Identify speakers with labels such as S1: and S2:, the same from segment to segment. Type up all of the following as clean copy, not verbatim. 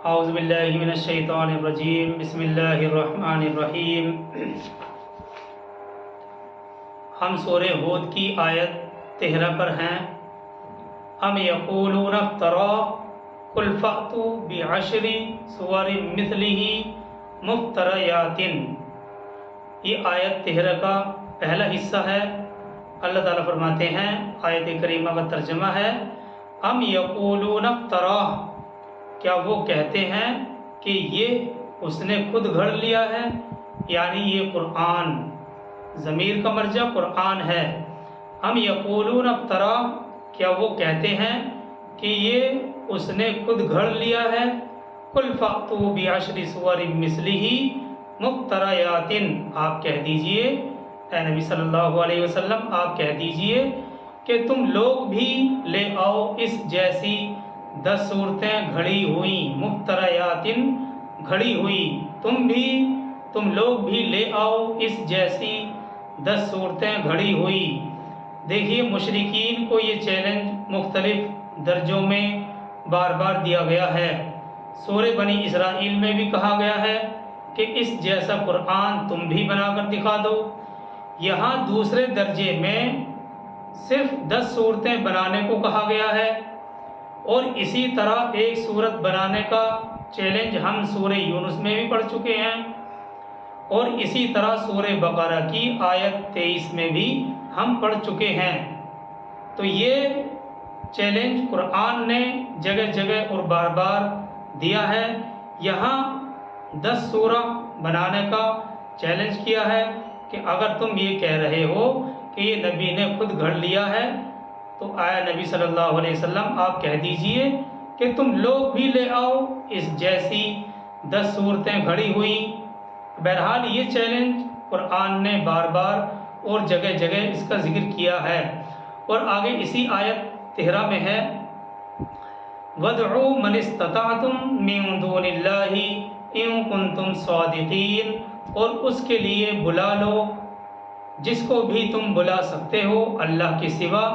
S1: اعوذ باللہ من الشیطان الرجیم بسم اللہ الرحمن الرحیم۔ ہم سورہ ہود کی آیت 13 پر ہیں۔ ام یقولون افترا قل فأتوا بعشر سور مثلہ مفتریات۔ یہ آیت 13 کا پہلا حصہ ہے۔ اللہ تعالیٰ فرماتے ہیں، آیت کریمہ کا ترجمہ ہے ام یقولون افترا، کیا وہ کہتے ہیں کہ یہ اس نے خود گھڑ لیا ہے، یعنی یہ قرآن، ضمیر کا مرجع قرآن ہے۔ ام یقولون افترا، کیا وہ کہتے ہیں کہ یہ اس نے خود گھڑ لیا ہے۔ قل فأتوا بعشر سور مثلہ مفتریات، آپ کہہ دیجئے اے نبی صلی اللہ علیہ وسلم، آپ کہہ دیجئے کہ تم لوگ بھی لے آؤ اس جیسی 10 صورتیں گھڑی ہوئی، مفتریات گھڑی ہوئی، تم لوگ بھی لے آؤ اس جیسی 10 صورتیں گھڑی ہوئی۔ دیکھیے، مشرکین کو یہ چیلنج مختلف درجوں میں بار بار دیا گیا ہے۔ سورہ بنی اسرائیل میں بھی کہا گیا ہے کہ اس جیسا قرآن تم بھی بنا کر دکھا دو۔ یہاں دوسرے درجے میں صرف 10 صورتیں بنانے کو کہا گیا ہے، اور اسی طرح ایک صورت بنانے کا چیلنج ہم سورہ یونس میں بھی پڑھ چکے ہیں، اور اسی طرح سورہ بقرہ کی آیت 23 میں بھی ہم پڑھ چکے ہیں۔ تو یہ چیلنج قرآن نے جگہ جگہ اور بار بار دیا ہے۔ یہاں 10 سورہ بنانے کا چیلنج کیا ہے کہ اگر تم یہ کہہ رہے ہو کہ یہ نبی نے خود گھڑ لیا ہے، تو آیا نبی صلی اللہ علیہ وسلم آپ کہہ دیجئے کہ تم لوگ بھی لے آؤ اس جیسی 10 صورتیں گھڑی ہوئی۔ بہرحال یہ چیلنج قرآن نے بار بار اور جگہ جگہ اس کا ذکر کیا ہے، اور آگے اسی آیت 13 میں ہے وَادْعُوا مَنِ اسْتَطَعْتُم مِّن دُونِ اللَّهِ إِن كُنتُمْ صَادِقِينَ، اور اس کے لیے بلا لو جس کو بھی تم بلا سکتے ہو اللہ کے سوا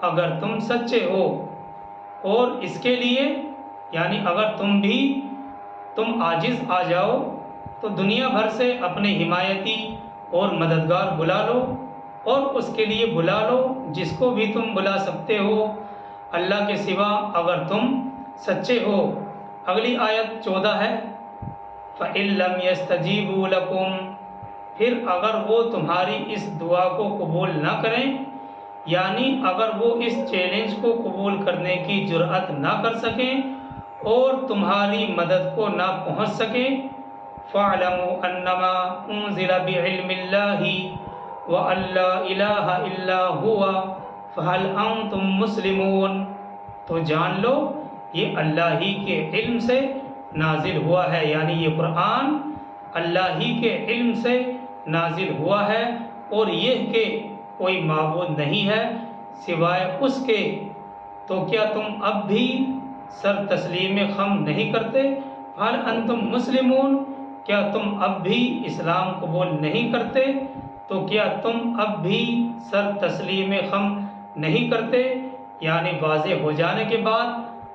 S1: اگر تم سچے ہو۔ اور اس کے لیے یعنی اگر تم عاجز آ جاؤ تو دنیا بھر سے اپنے حمایتی اور مددگار بلا لو، اور اس کے لیے بلا لو جس کو بھی تم بلا سکتے ہو اللہ کے سوا اگر تم سچے ہو۔ اگلی آیت 14 ہے فَإِن لَّمْ يَسْتَجِيبُوا لَكُمْ، پھر اگر وہ تمہاری اس دعا کو قبول نہ کریں، یعنی اگر وہ اس چیلنج کو قبول کرنے کی جرأت نہ کر سکیں اور تمہاری مدد کو نہ پہنچ سکیں، فَاعْلَمُوا أَنَّمَا أُنزِلَ بِعِلْمِ اللَّهِ وَأَن لَّا إِلَٰهَ إِلَّا هُوَ فَهَلْ أَنتُم مُّسْلِمُونَ، تو جان لو یہ اللہ ہی کے علم سے نازل ہوا ہے، یعنی یہ قرآن اللہ ہی کے علم سے نازل ہوا ہے، اور یہ کہ کوئی معبود نہیں ہے سوائے اس کے، تو کیا تم اب بھی سر تسلیم خم نہیں کرتے؟ حال انتم مسلمون، کیا تم اب بھی اسلام قبول نہیں کرتے؟ تو کیا تم اب بھی سر تسلیم خم نہیں کرتے؟ یعنی واضح ہو جانے کے بعد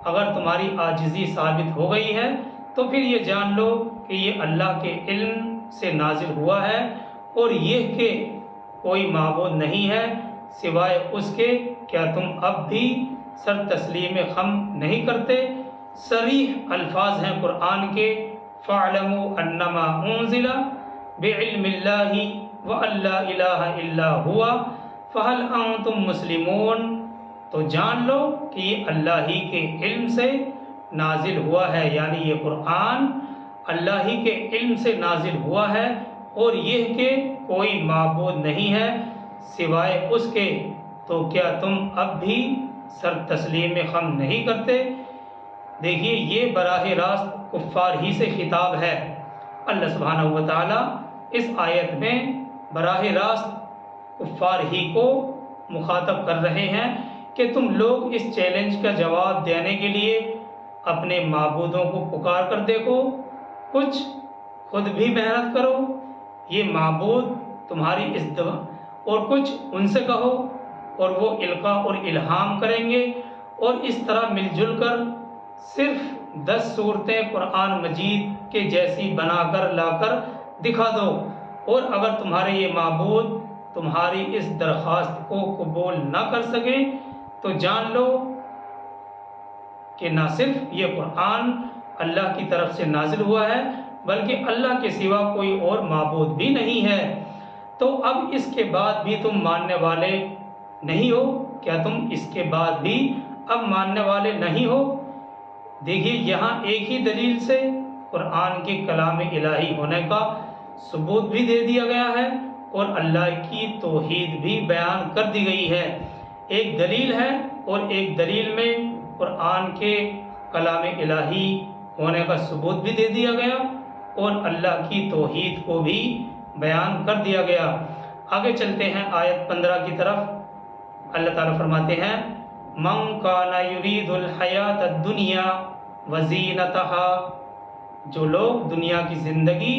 S1: اگر تمہاری عاجزی ثابت ہو گئی ہے تو پھر یہ جان لو کہ یہ اللہ کے علم سے نازل ہوا ہے، اور یہ کہ کوئی معبود نہیں ہے سوائے اس کے، کیا تم اب بھی سر تسلیم خم نہیں کرتے؟ صریح الفاظ ہیں قرآن کے فَاعْلَمُوا أَنَّمَا أُنزِلَ بِعِلْمِ اللَّهِ وَأَن لَّا إِلَٰهَ إِلَّا هُوَ فَهَلْ أَنتُم مُّسْلِمُونَ، تو جان لو کہ یہ اللہ ہی کے علم سے نازل ہوا ہے، یعنی یہ قرآن اللہ ہی کے علم سے نازل ہوا ہے، اور یہ کہ کوئی معبود نہیں ہے سوائے اس کے، تو کیا تم اب بھی سر تسلیم خم نہیں کرتے؟ دیکھیے، یہ براہ راست کفار ہی سے خطاب ہے۔ اللہ سبحانہ و تعالیٰ اس آیت میں براہ راست کفار ہی کو مخاطب کر رہے ہیں کہ تم لوگ اس چیلنج کا جواب دینے کے لیے اپنے معبودوں کو پکار کر دیکھو، کچھ خود بھی محنت کرو، یہ معبود تمہاری اس دعا، اور کچھ ان سے کہو اور وہ القاء اور الہام کریں گے، اور اس طرح مل جل کر صرف 10 صورتیں قرآن مجید کے جیسی بنا کر لا کر دکھا دو، اور اگر تمہارے یہ معبود تمہاری اس درخواست کو قبول نہ کر سکے تو جان لو کہ نہ صرف یہ قرآن اللہ کی طرف سے نازل ہوا ہے بلکہ اللہ کے سوا کوئی اور معبود بھی نہیں ہے۔ تو اب اس کے بعد بھی تم ماننے والے نہیں ہو؟ کیا تم اس کے بعد بھی اب ماننے والے نہیں ہو؟ دیکھیے یہاں ایک ہی دلیل سے قرآن کے کلام الہی ہونے کا ثبوت بھی دے دیا گیا ہے اور اللہ کی توحید بھی بیان کر دی گئی ہے۔ ایک دلیل ہے اور ایک دلیل میں قرآن کے کلام الہی ہونے کا ثبوت بھی دے دیا گیا اور اللہ کی توحید کو بھی بیان کر دیا گیا۔ آگے چلتے ہیں آیت 15 کی طرف۔ اللہ تعالیٰ فرماتے ہیں من کان یرید الحیات الدنیا وزینتہا، جو لوگ دنیا کی زندگی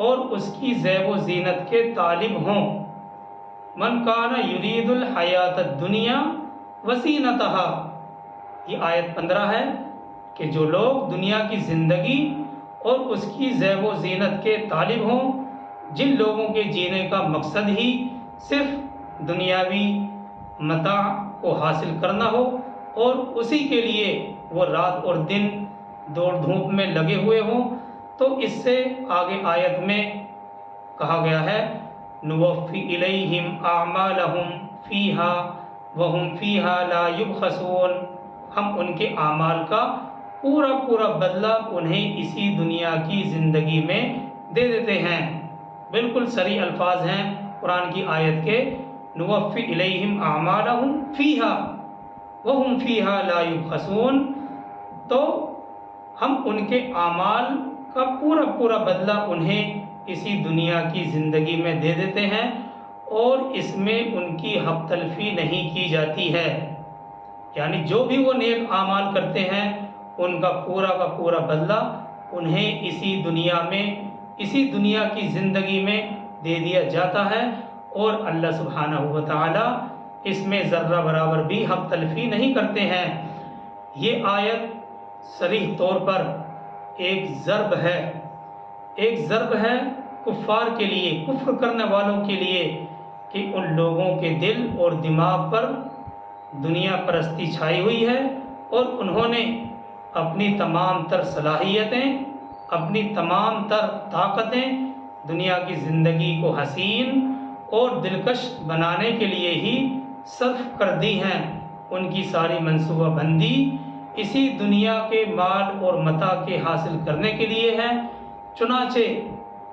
S1: اور اس کی زیب و زینت کے طالب ہوں۔ من کان یرید الحیات الدنیا وزینتہا، یہ آیت 15 ہے کہ جو لوگ دنیا کی زندگی اور اس کی زیب و زینت کے طالب ہوں، جن لوگوں کے جینے کا مقصد ہی صرف دنیاوی متاع کو حاصل کرنا ہو اور اسی کے لیے وہ رات اور دن دوڑ دھوپ میں لگے ہوئے ہوں، تو اس سے آگے آیت میں کہا گیا ہے نوفی الیہم اعمالہم فیہا وہم فیہا لا یبخسون، ہم ان کے اعمال کا پورا بدلہ انہیں اسی دنیا کی زندگی میں دے دیتے ہیں۔ بالکل صریح الفاظ ہیں قرآن کی آیت کے، نوفی الیہم اعمالہم فیہا وہم فیہا لا یبخسون، تو ہم ان کے اعمال کا پورا بدلہ انہیں اسی دنیا کی زندگی میں دے دیتے ہیں اور اس میں ان کی حق تلفی نہیں کی جاتی ہے۔ یعنی جو بھی وہ نیک اعمال کرتے ہیں ان کا پورا بدلہ انہیں اسی دنیا میں، اسی دنیا کی زندگی میں دے دیا جاتا ہے اور اللہ سبحانہ و تعالی اس میں ذرہ برابر بھی حق تلفی نہیں کرتے ہیں۔ یہ آیت صریح طور پر ایک ضرب ہے کفار کے لیے، کفر کرنے والوں کے لیے، کہ ان لوگوں کے دل اور دماغ پر دنیا پرستی چھائی ہوئی ہے اور انہوں نے اپنی تمام تر صلاحیتیں، اپنی تمام تر طاقتیں دنیا کی زندگی کو حسین اور دلکش بنانے کے لیے ہی صرف کر دی ہیں۔ ان کی ساری منصوبہ بندی اسی دنیا کے مال اور متاع کے حاصل کرنے کے لیے ہے، چنانچہ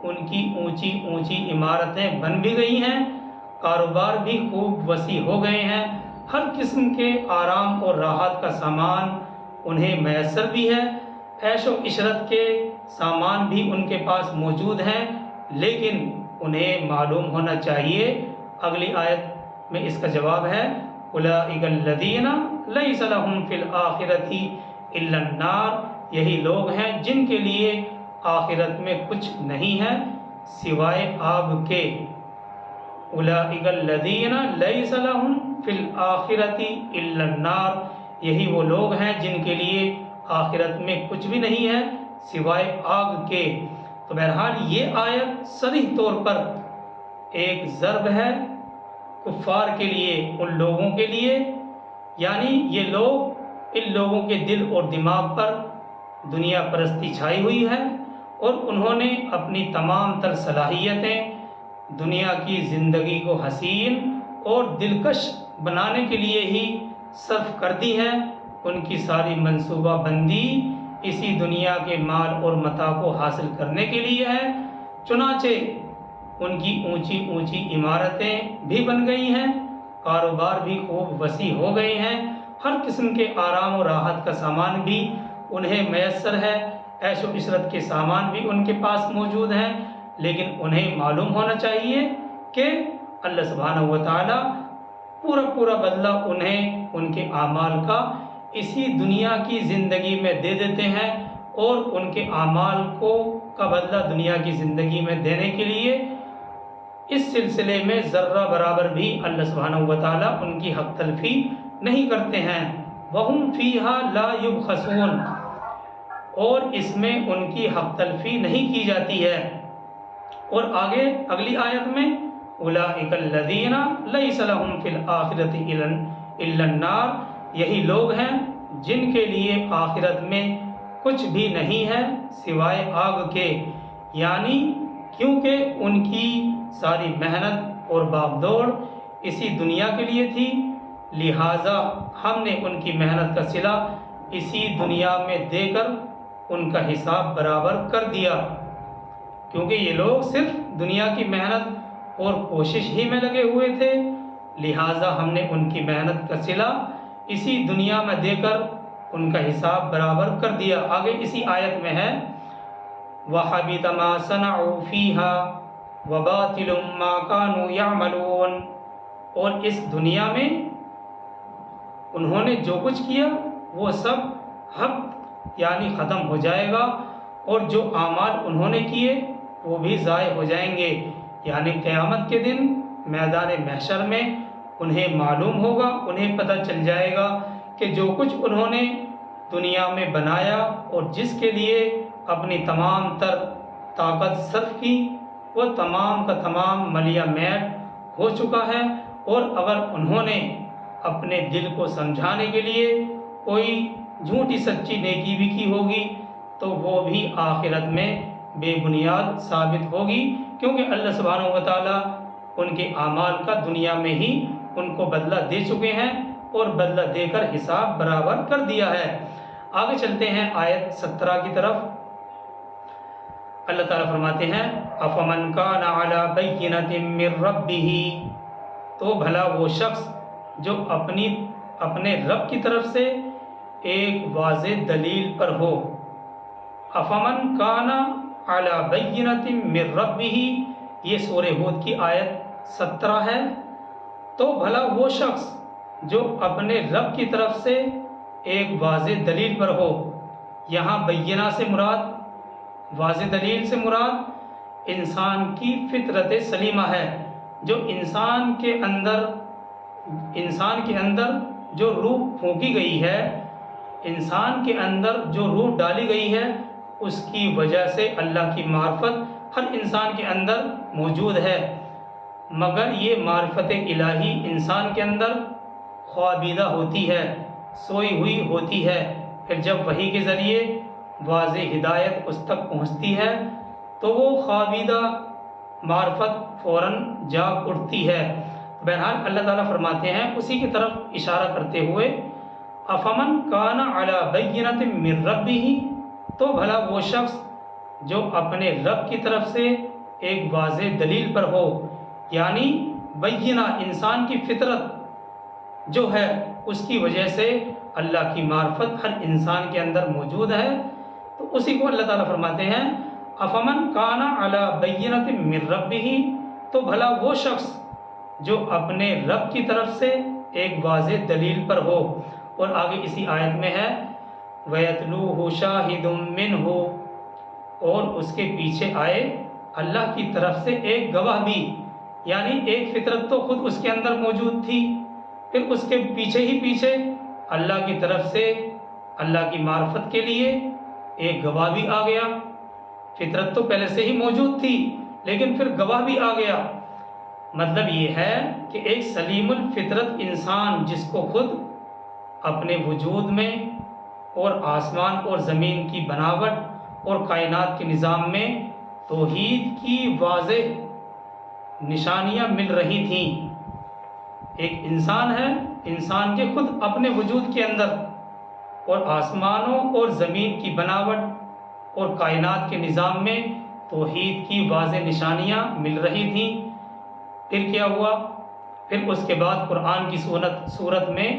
S1: ان کی اونچی عمارتیں بن بھی گئی ہیں، کاروبار بھی خوب وسیع ہو گئے ہیں، ہر قسم کے آرام اور راحت کا سامان انہیں میسر بھی ہے، عیش و عشرت کے سامان بھی ان کے پاس موجود ہیں، لیکن انہیں معلوم ہونا چاہیے، اگلی آیت میں اس کا جواب ہے اولئک الذین لیس لہم فی الآخرۃ الا النار، یہی لوگ ہیں جن کے لیے آخرت میں کچھ نہیں ہے سوائے آگ کے۔ اولئک الذین لیس لہم فی الآخرۃ الا النار، یہی وہ لوگ ہیں جن کے لیے آخرت میں کچھ بھی نہیں ہے سوائے آگ کے۔ تو بہرحال یہ آیت صریح طور پر ایک ضرب ہے کفار کے لیے، ان لوگوں کے لیے، یعنی یہ لوگ، ان لوگوں کے دل اور دماغ پر دنیا پرستی چھائی ہوئی ہے اور انہوں نے اپنی تمام تر صلاحیتیں دنیا کی زندگی کو حسین اور دلکش بنانے کے لیے ہی صرف کر دی ہے، ان کی ساری منصوبہ بندی اسی دنیا کے مال اور متاع کو حاصل کرنے کے لیے ہے، چنانچہ ان کی اونچی عمارتیں بھی بن گئی ہیں، کاروبار بھی خوب وسیع ہو گئے ہیں، ہر قسم کے آرام و راحت کا سامان بھی انہیں میسر ہے، عیش و عشرت کے سامان بھی ان کے پاس موجود ہیں، لیکن انہیں معلوم ہونا چاہیے کہ اللہ سبحانہ و تعالی پورا بدلہ انہیں ان کے اعمال کا اسی دنیا کی زندگی میں دے دیتے ہیں، اور ان کے اعمال کا بدلہ دنیا کی زندگی میں دینے کے لیے اس سلسلے میں ذرہ برابر بھی اللہ سبحانہ و تعالی ان کی حق تلفی نہیں کرتے ہیں۔ وَهُمْ فِيهَا لَا يُبْخَسُونَ، اور اس میں ان کی حق تلفی نہیں کی جاتی ہے۔ اور آگے اگلی آیت میں اولئک الذین لیس لہم فی الآخرۃ الا النار، یہی لوگ ہیں جن کے لیے آخرت میں کچھ بھی نہیں ہے سوائے آگ کے، یعنی کیونکہ ان کی ساری محنت اور باغ دوڑ اسی دنیا کے لیے تھی، لہٰذا ہم نے ان کی محنت کا صلہ اسی دنیا میں دے کر ان کا حساب برابر کر دیا۔ کیونکہ یہ لوگ صرف دنیا کی محنت اور کوشش ہی میں لگے ہوئے تھے، لہٰذا ہم نے ان کی محنت کا صلہ اسی دنیا میں دے کر ان کا حساب برابر کر دیا۔ آگے اسی آیت میں ہے وَحَبِطَ مَا صَنَعُوا فِيهَا وَبَاطِلٌ مَا كَانُوا يَعْمَلُونَ، اور اس دنیا میں انہوں نے جو کچھ کیا وہ سب حق یعنی ختم ہو جائے گا، اور جو اعمال انہوں نے کیے وہ بھی ضائع ہو جائیں گے، یعنی قیامت کے دن میدان محشر میں انہیں معلوم ہوگا، انہیں پتہ چل جائے گا کہ جو کچھ انہوں نے دنیا میں بنایا اور جس کے لیے اپنی تمام تر طاقت صرف کی وہ تمام کا تمام ملیہ میٹ ہو چکا ہے، اور اگر انہوں نے اپنے دل کو سمجھانے کے لیے کوئی جھوٹی سچی نیکی بھی کی ہوگی تو وہ بھی آخرت میں بے بنیاد ثابت ہوگی، کیونکہ اللہ سبحانہ و تعالیٰ ان کے اعمال کا دنیا میں ہی ان کو بدلہ دے چکے ہیں اور بدلہ دے کر حساب برابر کر دیا ہے۔ آگے چلتے ہیں آیت 17 کی طرف۔ اللہ تعالیٰ فرماتے ہیں أَفَمَنْ كَانَ عَلَى بَيِّنَةٍ مِّن رَبِّهِ، تو بھلا وہ شخص جو اپنے رب کی طرف سے ایک واضح دلیل پر ہو۔ أَفَمَنْ كَانَ عَلَى بَيِّنَةٍ مِّن رَبِّهِ، یہ سورہ ہود کی آیت 17 ہے۔ تو بھلا وہ شخص جو اپنے رب کی طرف سے ایک واضح دلیل پر ہو، یہاں بینہ سے مراد، واضح دلیل سے مراد انسان کی فطرت سلیمہ ہے، جو انسان کے اندر جو روح پھونکی گئی ہے، انسان کے اندر جو روح ڈالی گئی ہے، اس کی وجہ سے اللہ کی معرفت ہر انسان کے اندر موجود ہے، مگر یہ معرفت الہی انسان کے اندر خوابیدہ ہوتی ہے، سوئی ہوئی ہوتی ہے۔ پھر جب وحی کے ذریعے واضح ہدایت اس تک پہنچتی ہے تو وہ خوابیدہ معرفت فوراً جاگ اٹھتی ہے۔ بہرحال اللہ تعالیٰ فرماتے ہیں اسی کی طرف اشارہ کرتے ہوئے أَفَمَنْ كَانَ عَلَى بَيِّنَةٍ مِّن رَبِّهِ، تو بھلا وہ شخص جو اپنے رب کی طرف سے ایک واضح دلیل پر ہو، یعنی بینہ انسان کی فطرت جو ہے اس کی وجہ سے اللہ کی معرفت ہر انسان کے اندر موجود ہے، تو اسی کو اللہ تعالیٰ فرماتے ہیں أَفَمَنْ كَانَ عَلَى بَيِّنَةٍ مِّن رَبِّهِ، تو بھلا وہ شخص جو اپنے رب کی طرف سے ایک واضح دلیل پر ہو۔ اور آگے اسی آیت میں ہے وَيَتْلُوهُ شَاهِدٌ مِّنْهُ، اور اس کے پیچھے آئے اللہ کی طرف سے ایک گواہ بھی، یعنی ایک فطرت تو خود اس کے اندر موجود تھی، پھر اس کے پیچھے ہی پیچھے اللہ کی طرف سے اللہ کی معرفت کے لیے ایک گواہ بھی آ گیا۔ فطرت تو پہلے سے ہی موجود تھی لیکن پھر گواہ بھی آ گیا۔ مطلب یہ ہے کہ ایک سلیم الفطرت انسان جس کو خود اپنے وجود میں اور آسمان اور زمین کی بناوٹ اور کائنات کے نظام میں توحید کی واضح نشانیاں مل رہی تھیں، ایک انسان ہے، انسان کے خود اپنے وجود کے اندر اور آسمانوں اور زمین کی بناوٹ اور کائنات کے نظام میں توحید کی واضح نشانیاں مل رہی تھیں۔ پھر کیا ہوا؟ پھر اس کے بعد قرآن کی صورت میں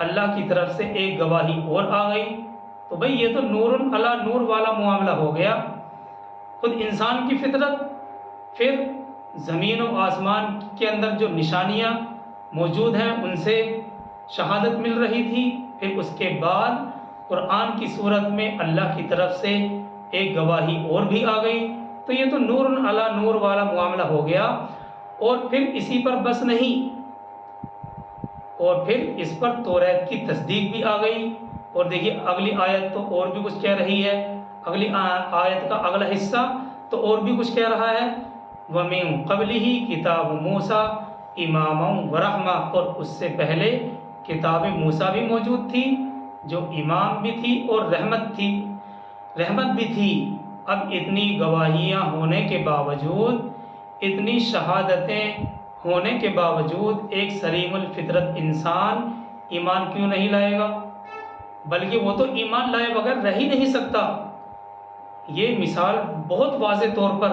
S1: اللہ کی طرف سے ایک گواہی اور آ گئی، تو بھئی یہ تو نور علی نور والا معاملہ ہو گیا۔ خود انسان کی فطرت، پھر زمین و آسمان کے اندر جو نشانیاں موجود ہیں ان سے شہادت مل رہی تھی، پھر اس کے بعد قرآن کی صورت میں اللہ کی طرف سے ایک گواہی اور بھی آ گئی، تو یہ تو نور علی نور والا معاملہ ہو گیا۔ اور پھر اسی پر بس نہیں، اور پھر اس پر توریت کی تصدیق بھی آ گئی، اور دیکھیے اگلی آیت تو اور بھی کچھ کہہ رہی ہے، اگلی آیت کا اگلا حصہ تو اور بھی کچھ کہہ رہا ہے، وَمِن قَبْلِهِ کتاب موسیٰ امامًا وَرَحْمَةً، اور اس سے پہلے کتاب موسیٰ بھی موجود تھی جو امام بھی تھی اور رحمت بھی تھی۔ اب اتنی گواہیاں ہونے کے باوجود، اتنی شہادتیں ہونے کے باوجود ایک سلیم الفطرت انسان ایمان کیوں نہیں لائے گا؟ بلکہ وہ تو ایمان لائے بغیر رہ ہی نہیں سکتا۔ یہ مثال بہت واضح طور پر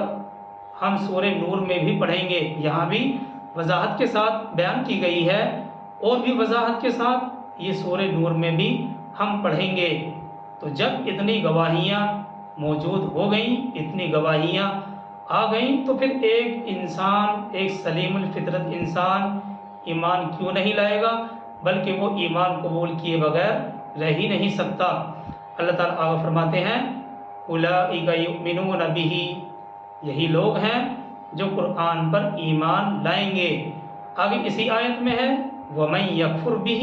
S1: ہم سورہ نور میں بھی پڑھیں گے، یہاں بھی وضاحت کے ساتھ بیان کی گئی ہے، اور بھی وضاحت کے ساتھ یہ سورہ نور میں بھی ہم پڑھیں گے۔ تو جب اتنی گواہیاں موجود ہو گئیں، اتنی گواہیاں آ گئیں، تو پھر ایک انسان، ایک سلیم الفطرت انسان ایمان کیوں نہیں لائے گا؟ بلکہ وہ ایمان قبول کیے بغیر رہ ہی نہیں سکتا۔ اللہ تعالیٰ آگے فرماتے ہیں اولئک یؤمنون بہ، یہی لوگ ہیں جو قرآن پر ایمان لائیں گے۔ آگے اسی آیت میں ہے وَمَن یکفر بہ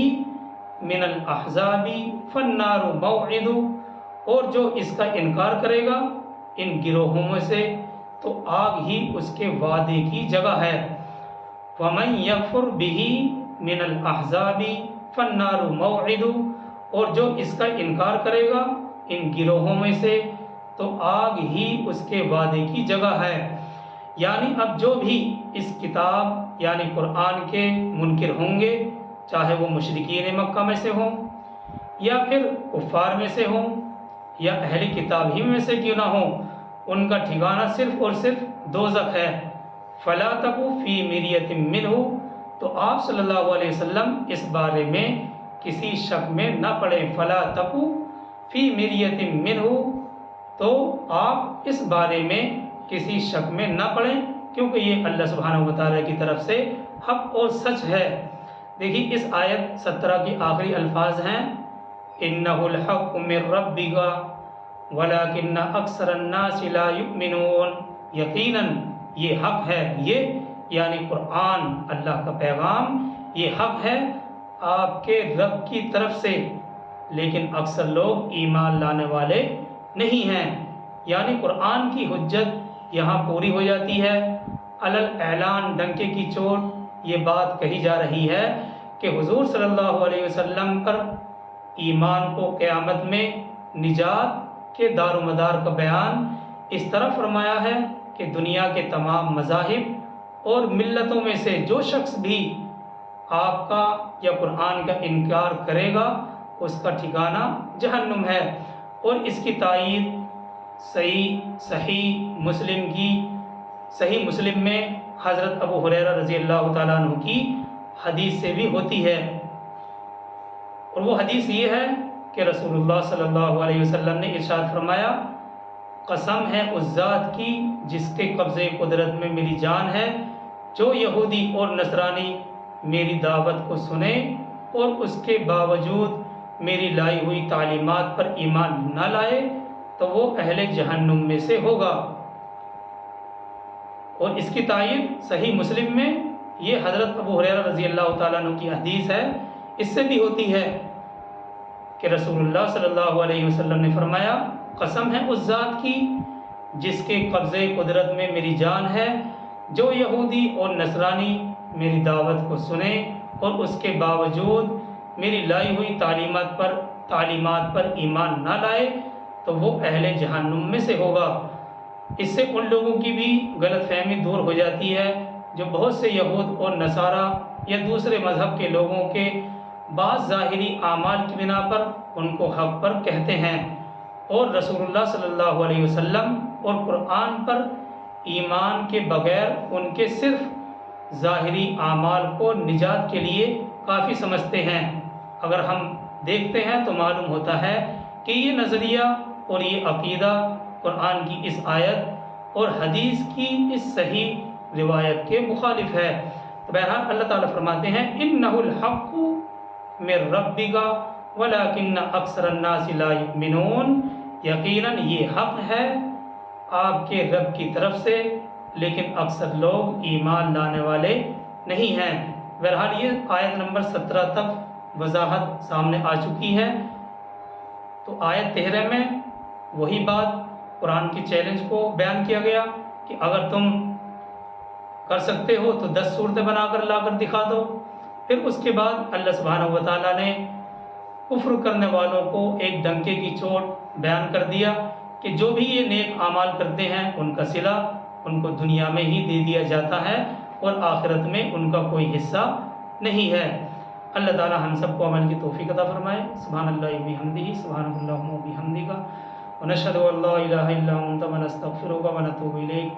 S1: من الاحزاب فالنار موعدہ، اور جو اس کا انکار کرے گا ان گروہوں میں سے تو آگ ہی اس کے وعدے کی جگہ ہے۔ وَمَن یکفر بہ من الاحزاب فالنار موعدہ، اور جو اس کا انکار کرے گا ان گروہوں میں سے تو آگ ہی اس کے وعدے کی جگہ ہے۔ یعنی اب جو بھی اس کتاب یعنی قرآن کے منکر ہوں گے، چاہے وہ مشرکین مکہ میں سے ہوں یا پھر کفار میں سے ہوں یا اہل کتاب ہی میں سے کیوں نہ ہوں، ان کا ٹھکانہ صرف اور صرف دوزخ ہے۔ فلا تکو فی مریۃ منہ، تو آپ صلی اللہ علیہ وسلم اس بارے میں کسی شک میں نہ پڑیں۔ فلا تکو فی مریۃ منہ، تو آپ اس بارے میں کسی شک میں نہ پڑیں، کیونکہ یہ اللہ سبحانہ وتعالی کی طرف سے حق اور سچ ہے۔ دیکھیے اس آیت 17 کی آخری الفاظ ہیں اِنَّهُ الْحَقُّ مِن رَبِّكَ وَلَكِنَّ أَكْثَرَ النَّاسِ لَا يُؤْمِنُونَ، یقیناً یہ حق ہے، یہ یعنی قرآن، اللہ کا پیغام، یہ حق ہے آپ کے رب کی طرف سے، لیکن اکثر لوگ ایمان لانے والے نہیں ہیں۔ یعنی قرآن کی حجت یہاں پوری ہو جاتی ہے۔ علی الاعلان، ڈنکے کی چوٹ یہ بات کہی جا رہی ہے کہ حضور صلی اللہ علیہ وسلم پر ایمان کو قیامت میں نجات کے دار و مدار کا بیان اس طرح فرمایا ہے کہ دنیا کے تمام مذاہب اور ملتوں میں سے جو شخص بھی آپ کا یا قرآن کا انکار کرے گا اس کا ٹھکانہ جہنم ہے۔ اور اس کی تائید صحیح مسلم میں حضرت ابو ہریرہ رضی اللہ تعالیٰ عنہ کی حدیث سے بھی ہوتی ہے، اور وہ حدیث یہ ہے کہ رسول اللہ صلی اللہ علیہ وسلم نے ارشاد فرمایا قسم ہے اس ذات کی جس کے قبضے قدرت میں میری جان ہے، جو یہودی اور نصرانی میری دعوت کو سنے اور اس کے باوجود میری لائی ہوئی تعلیمات پر ایمان نہ لائے تو وہ اہل جہنم میں سے ہوگا۔ اور اس کی تائید صحیح مسلم میں یہ حضرت ابو ہریرہ رضی اللہ تعالیٰ عنہ کی حدیث ہے، اس سے بھی ہوتی ہے کہ رسول اللہ صلی اللہ علیہ وسلم نے فرمایا قسم ہے اس ذات کی جس کے قبضے قدرت میں میری جان ہے، جو یہودی اور نصرانی میری دعوت کو سنے اور اس کے باوجود میری لائی ہوئی تعلیمات پر ایمان نہ لائے تو وہ اہل جہنم میں سے ہوگا۔ اس سے ان لوگوں کی بھی غلط فہمی دور ہو جاتی ہے جو بہت سے یہود اور نصارہ یا دوسرے مذہب کے لوگوں کے بعض ظاہری اعمال کی بنا پر ان کو حق پر کہتے ہیں، اور رسول اللہ صلی اللہ علیہ وسلم اور قرآن پر ایمان کے بغیر ان کے صرف ظاہری اعمال کو نجات کے لیے کافی سمجھتے ہیں۔ اگر ہم دیکھتے ہیں تو معلوم ہوتا ہے کہ یہ نظریہ اور یہ عقیدہ قرآن کی اس آیت اور حدیث کی اس صحیح روایت کے مخالف ہے۔ تو بہرحال اللہ تعالیٰ فرماتے ہیں اِنَّهُ الْحَقُّ مِن رَبِّكَ وَلَكِنَّ أَكْثَرَ النَّاسِ لَا يُؤْمِنُونَ، یقیناً یہ حق ہے آپ کے رب کی طرف سے، لیکن اکثر لوگ ایمان لانے والے نہیں ہیں۔ بہرحال یہ آیت نمبر 17 تک وضاحت سامنے آ چکی ہے۔ تو آیت 13 میں وہی بات قرآن کی چیلنج کو بیان کیا گیا کہ اگر تم کر سکتے ہو تو 10 صورتیں بنا کر لا کر دکھا دو۔ پھر اس کے بعد اللہ سبحانہ و تعالیٰ نے کفر کرنے والوں کو ایک ڈنکے کی چوٹ بیان کر دیا کہ جو بھی یہ نیک اعمال کرتے ہیں ان کا صلہ ان کو دنیا میں ہی دے دیا جاتا ہے اور آخرت میں ان کا کوئی حصہ نہیں ہے۔ اللہ تعالیٰ ہم سب کو عمل کی توفیق عطا فرمائے۔ سبحان اللہ و بحمدہ، سبحان اللہ و بحمدک، ونشهد ان لا الہ الا انت ونستغفرک ونتوب الیک۔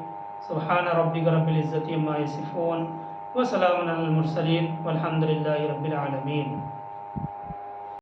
S1: سبحان ربک رب العزة عما یصفون وسلام علی المرسلین والحمد للہ رب العالمین۔